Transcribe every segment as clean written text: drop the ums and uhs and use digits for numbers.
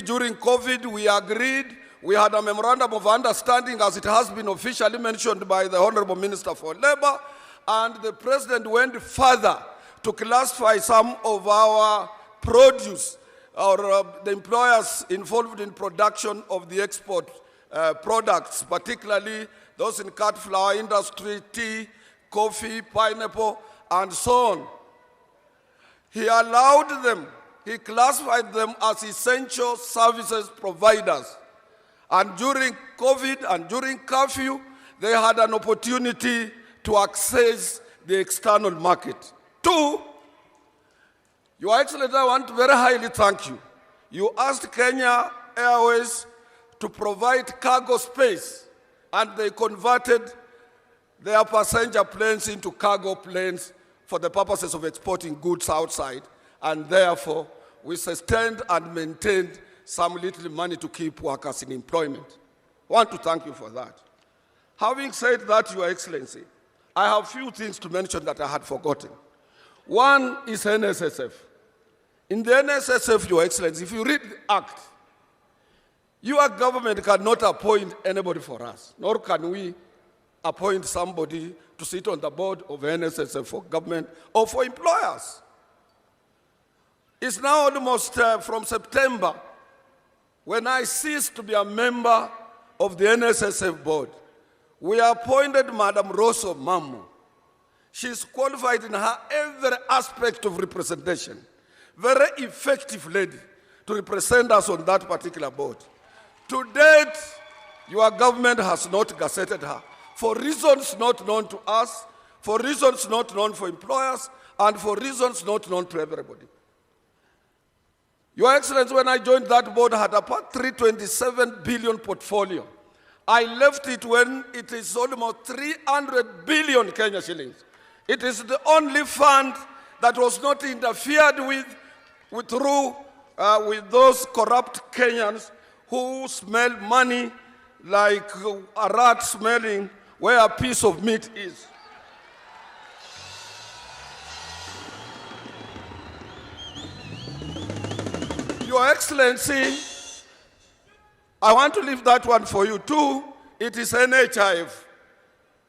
during COVID, we agreed, we had a memorandum of understanding, as it has been officially mentioned by the Honorable Minister for Labor, and the President went further to classify some of our produce, or the employers involved in production of the export products, particularly those in cut flour industry, tea, coffee, pineapple, and so on. He allowed them, he classified them as essential services providers. And during COVID and during curfew, they had an opportunity to access the external market. Two, Your Excellency, I want to very highly thank you. You asked Kenya Airways to provide cargo space, and they converted their passenger planes into cargo planes for the purposes of exporting goods outside, and therefore we sustained and maintained some little money to keep workers in employment. I want to thank you for that. Having said that, Your Excellency, I have few things to mention that I had forgotten. One is NSSF. In the NSSF, Your Excellency, if you read the Act, your government cannot appoint anybody for us, nor can we appoint somebody to sit on the board of NSSF for government or for employers. It's now almost from September when I ceased to be a member of the NSSF board. We appointed Madam Rosso Mamu. She's qualified in her every aspect of representation. Very effective lady to represent us on that particular board. To date, your government has not gazetted her for reasons not known to us, for reasons not known for employers, and for reasons not known to everybody. Your Excellency, when I joined that board, I had a 327 billion portfolio. I left it when it is almost 300 billion Kenya shillings. It is the only fund that was not interfered with those corrupt Kenyans who smell money like a rat smelling where a piece of meat is. Your Excellency, I want to leave that one for you too. It is NHIF.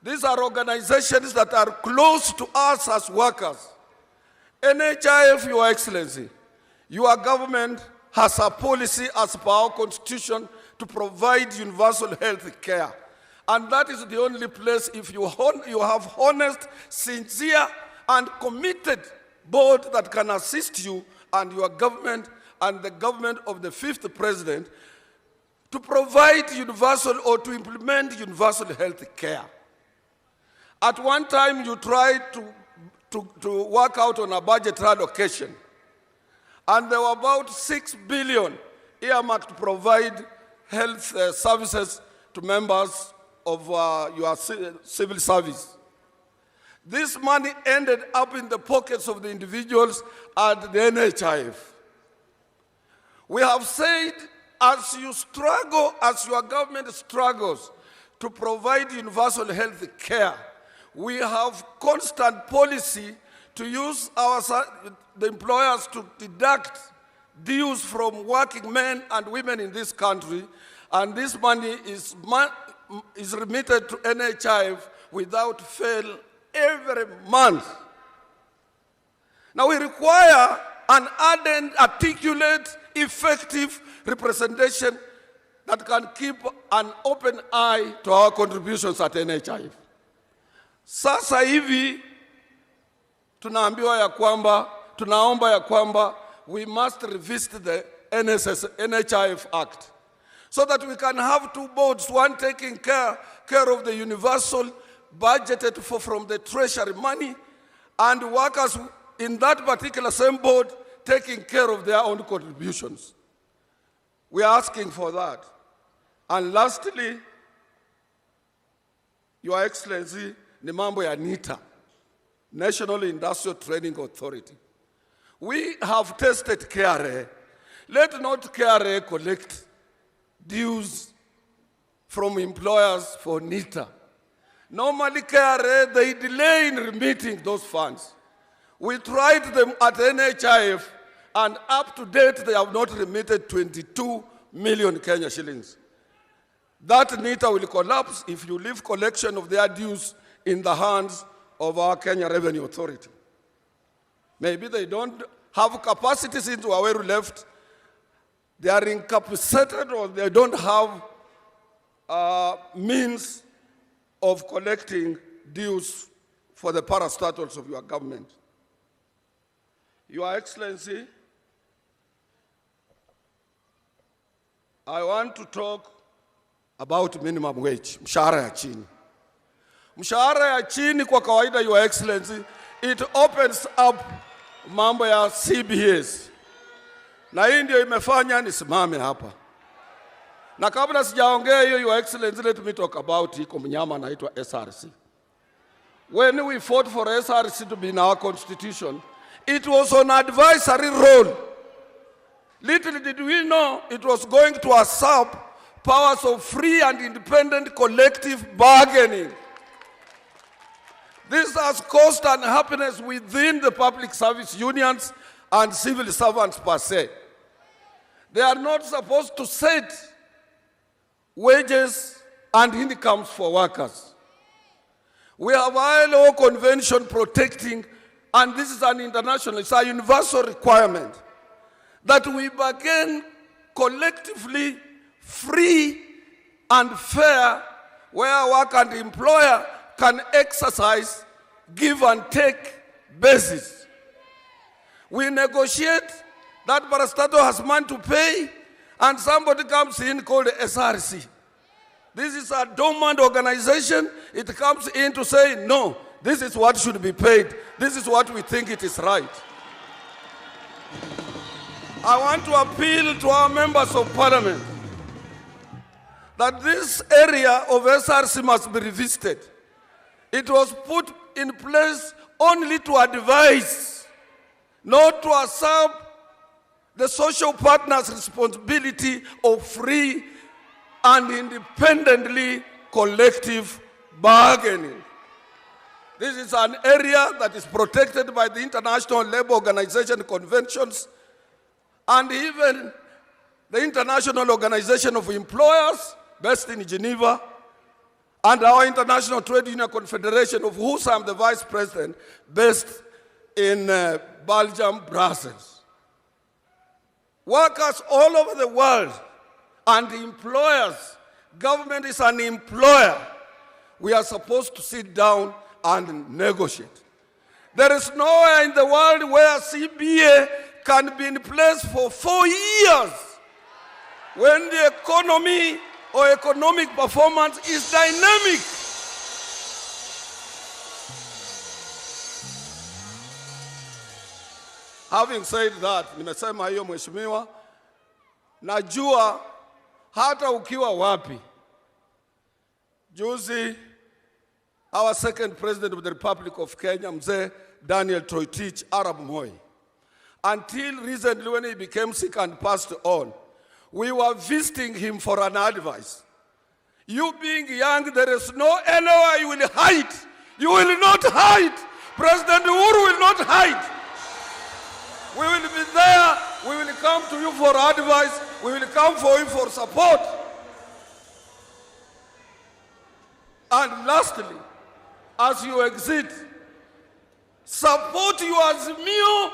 These are organizations that are close to us as workers. NHIF, Your Excellency, your government has a policy as per our constitution to provide universal health care. And that is the only place, if you have honest, sincere, and committed board that can assist you and your government and the government of the fifth president to provide universal or to implement universal health care. At one time, you tried to work out on a budget allocation, and there were about 6 billion earmarked to provide health services to members of your civil service. This money ended up in the pockets of the individuals at the NHIF. We have said, as you struggle, as your government struggles to provide universal health care, we have constant policy to use the employers to deduct dues from working men and women in this country, and this money is remitted to NHIF without fail every month. Now we require an ardent, articulate, effective representation that can keep an open eye to our contributions at NHIF. Sasa hivi tunaomba ya kwamba we must revisit the NHIF Act so that we can have two boards, one taking care of the universal budgeted for from the treasury money, and workers in that particular same board taking care of their own contributions. We are asking for that. And lastly, Your Excellency, ni mambo ya NITA, National Industrial Training Authority. We have tested KRA. Let not KRA collect dues from employers for NITA. Normally KRA, they delay in remitting those funds. We tried them at NHIF, and up to date they have not remitted 22 million Kenya shillings. That NITA will collapse if you leave collection of their dues in the hands of our Kenya Revenue Authority. Maybe they don't have capacity since Uhuru left. They are incapacitated, or they don't have means of collecting dues for the parastatals of your government. Your Excellency, I want to talk about minimum wage, mshahara ya chini. Mshahara ya chini kwa kawaida, Your Excellency, it opens up mambo ya CBAs. Na hii ndio imefanya nisimame hapa. Na kabla sijaongea hiyo, Your Excellency, let me talk about iko mnyama anaitwa SRC. When we fought for SRC to be in our constitution, it was on advisory role. Little did we know it was going to usurp powers of free and independent collective bargaining. This has caused unhappiness within the public service unions and civil servants per se. They are not supposed to set wages and incomes for workers. We have ILO convention protecting, and this is an international, it's a universal requirement, that we bargain collectively, free and fair, where worker and employer can exercise give and take basis. We negotiate, that parastatal has money to pay, and somebody comes in called the SRC. This is a dormant organization. It comes in to say, no, this is what should be paid. This is what we think it is right. I want to appeal to our members of parliament that this area of SRC must be revisited. It was put in place only to advise, not to usurp the social partners' responsibility of free and independently collective bargaining. This is an area that is protected by the International Labour Organization conventions and even the International Organization of Employers, based in Geneva, and our International Trade Union Confederation, of whose I am the Vice President, based in Belgium, Brussels. Workers all over the world and employers, government is an employer. We are supposed to sit down and negotiate. There is nowhere in the world where CBA can be in place for 4 years when the economy or economic performance is dynamic. Having said that, nimesema hiyo mheshimiwa, najua hata ukiwa wapi. Juzi, our second president of the Republic of Kenya, Mzee Daniel Toroitich Arap Moi, until recently when he became sick and passed on, we were visiting him for an advice. You being young, there is no anywhere you will hide. You will not hide. President Uhuru will not hide. We will be there. We will come to you for advice. We will come for you for support. And lastly, as you exit, support your Azimio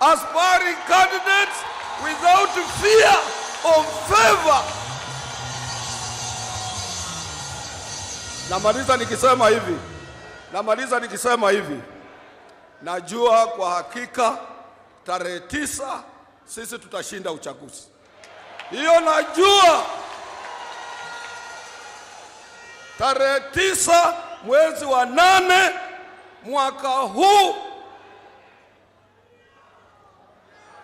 aspiring candidates without fear or favor. Namaliza nikisema hivi. Najua kwa hakika tarehe 9 sisi tutashinda uchaguzi. Hiyo najua. Tarehe 9 mwezi wa 8 mwaka huu.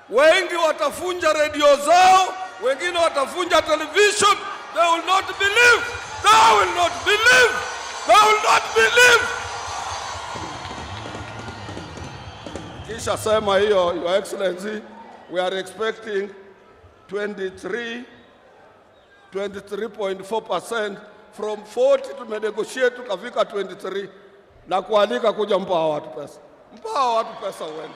Wengi watafunja redio zao, wengine watafunja television. They will not believe. They will not believe. They will not believe. Kisha sema hiyo, Your Excellency, we are expecting 23.4%. From 40 tumenegotiate tukafika 23. Na kualika kuja mpa watu pesa. Mpa watu pesa uende.